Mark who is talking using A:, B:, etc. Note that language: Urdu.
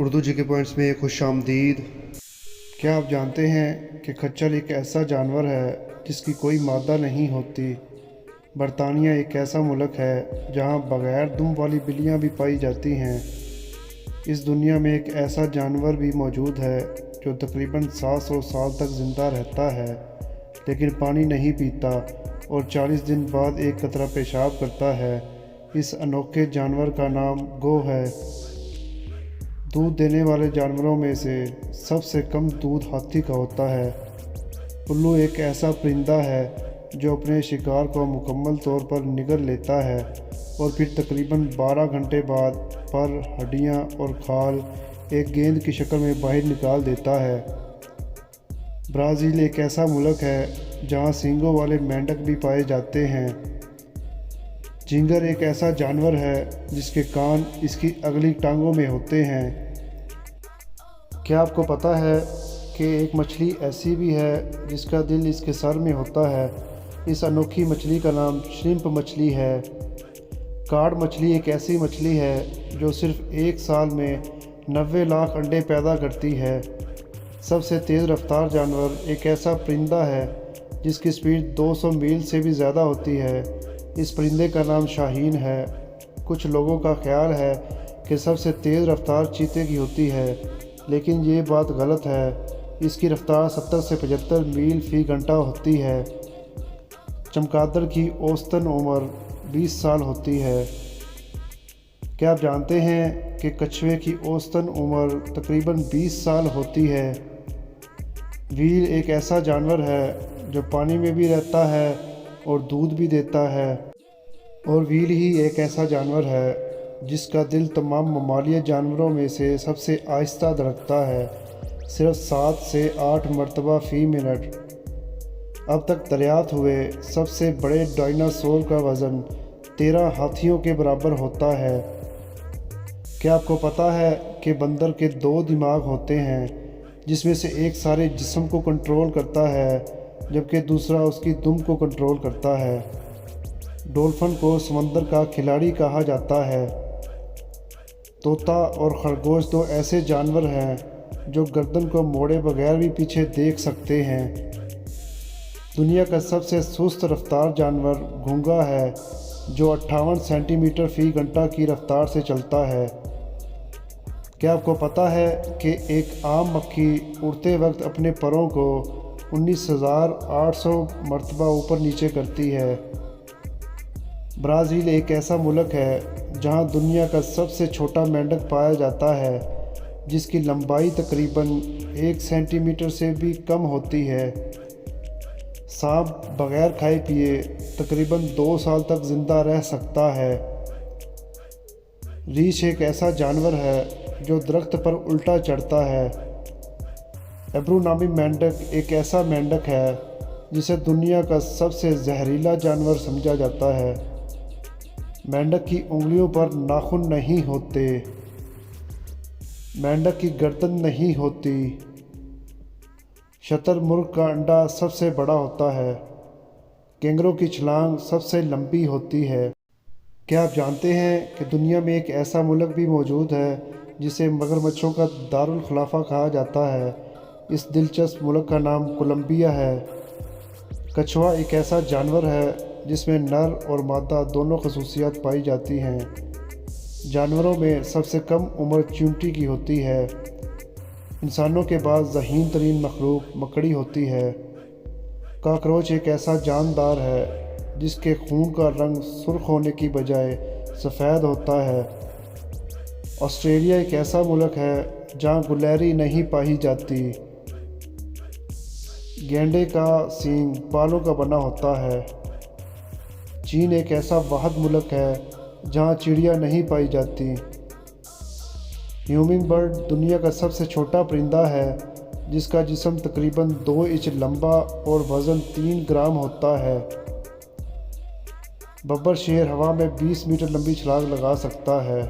A: اردو جی کے پوائنٹس میں خوش آمدید۔ کیا آپ جانتے ہیں کہ کھچر ایک ایسا جانور ہے جس کی کوئی مادہ نہیں ہوتی؟ برطانیہ ایک ایسا ملک ہے جہاں بغیر دم والی بلیاں بھی پائی جاتی ہیں۔ اس دنیا میں ایک ایسا جانور بھی موجود ہے جو تقریباً 700 سال تک زندہ رہتا ہے لیکن پانی نہیں پیتا اور 40 دن بعد ایک قطرہ پیشاب کرتا ہے۔ اس انوکھے جانور کا نام گو ہے۔ دودھ دینے والے جانوروں میں سے سب سے کم دودھ ہاتھی کا ہوتا ہے۔ الو ایک ایسا پرندہ ہے جو اپنے شکار کو مکمل طور پر نگل لیتا ہے اور پھر تقریباً 12 گھنٹے بعد پر، ہڈیاں اور کھال ایک گیند کی شکل میں باہر نکال دیتا ہے۔ برازیل ایک ایسا ملک ہے جہاں سینگوں والے مینڈک بھی پائے جاتے ہیں۔ جھینگر ایک ایسا جانور ہے جس کے کان اس کی اگلی ٹانگوں میں ہوتے ہیں۔ کیا آپ کو پتہ ہے کہ ایک مچھلی ایسی بھی ہے جس کا دل اس کے سر میں ہوتا ہے؟ اس انوکھی مچھلی کا نام شرمپ مچھلی ہے۔ کاڈ مچھلی ایک ایسی مچھلی ہے جو صرف ایک سال میں 90 لاکھ انڈے پیدا کرتی ہے۔ سب سے تیز رفتار جانور ایک ایسا پرندہ ہے جس کی سپیڈ 200 میل سے بھی زیادہ ہوتی ہے۔ اس پرندے کا نام شاہین ہے۔ کچھ لوگوں کا خیال ہے کہ سب سے تیز رفتار چیتے کی ہوتی ہے، لیکن یہ بات غلط ہے۔ اس کی رفتار 70 سے 75 میل فی گھنٹہ ہوتی ہے۔ چمگادڑ کی اوسطاً عمر 20 سال ہوتی ہے۔ کیا آپ جانتے ہیں کہ کچھوے کی اوسطاً عمر تقریباً 20 سال ہوتی ہے؟ ویل ایک ایسا جانور ہے جو پانی میں بھی رہتا ہے اور دودھ بھی دیتا ہے، اور ویل ہی ایک ایسا جانور ہے جس کا دل تمام ممالیہ جانوروں میں سے سب سے آہستہ دھڑکتا ہے، صرف 7 سے 8 مرتبہ فی منٹ۔ اب تک دریافت ہوئے سب سے بڑے ڈائناسور کا وزن 13 ہاتھیوں کے برابر ہوتا ہے۔ کیا آپ کو پتہ ہے کہ بندر کے 2 دماغ ہوتے ہیں جس میں سے ایک سارے جسم کو کنٹرول کرتا ہے جبکہ دوسرا اس کی دم کو کنٹرول کرتا ہے؟ ڈولفن کو سمندر کا کھلاڑی کہا جاتا ہے۔ طوطا اور خرگوش 2 ایسے جانور ہیں جو گردن کو موڑے بغیر بھی پیچھے دیکھ سکتے ہیں۔ دنیا کا سب سے سست رفتار جانور گھونگا ہے جو 58 سینٹی میٹر فی گھنٹہ کی رفتار سے چلتا ہے۔ کیا آپ کو پتہ ہے کہ ایک عام مکھی اڑتے وقت اپنے پروں کو 19,800 مرتبہ اوپر نیچے کرتی ہے؟ برازیل ایک ایسا ملک ہے جہاں دنیا کا سب سے چھوٹا مینڈک پایا جاتا ہے جس کی لمبائی تقریباً 1 سینٹی میٹر سے بھی کم ہوتی ہے۔ سانپ بغیر کھائے پیے تقریباً 2 سال تک زندہ رہ سکتا ہے۔ ریچھ ایک ایسا جانور ہے جو درخت پر الٹا چڑھتا ہے۔ ایبرو نامی مینڈک ایک ایسا مینڈک ہے جسے دنیا کا سب سے زہریلا جانور سمجھا جاتا ہے۔ مینڈک کی انگلیوں پر ناخن نہیں ہوتے۔ مینڈک کی گردن نہیں ہوتی۔ شتر مرغ کا انڈا سب سے بڑا ہوتا ہے۔ کینگرو کی چھلانگ سب سے لمبی ہوتی ہے۔ کیا آپ جانتے ہیں کہ دنیا میں ایک ایسا ملک بھی موجود ہے جسے مگرمچھوں کا دارالخلافہ کہا جاتا ہے؟ اس دلچسپ ملک کا نام کولمبیا ہے۔ کچھوا ایک ایسا جانور ہے جس میں نر اور مادہ دونوں خصوصیات پائی جاتی ہیں۔ جانوروں میں سب سے کم عمر چیونٹی کی ہوتی ہے۔ انسانوں کے بعد ذہین ترین مخلوق مکڑی ہوتی ہے۔ کاکروچ ایک ایسا جاندار ہے جس کے خون کا رنگ سرخ ہونے کی بجائے سفید ہوتا ہے۔ آسٹریلیا ایک ایسا ملک ہے جہاں گلیری نہیں پائی جاتی۔ گینڈے کا سینگ بالوں کا بنا ہوتا ہے۔ چین ایک ایسا واحد ملک ہے جہاں چڑیا نہیں پائی جاتی۔ ہیومنگ برڈ دنیا کا سب سے چھوٹا پرندہ ہے جس کا جسم تقریباً 2 انچ لمبا اور وزن 3 گرام ہوتا ہے۔ ببر شیر ہوا میں 20 میٹر لمبی چھلانگ لگا سکتا ہے۔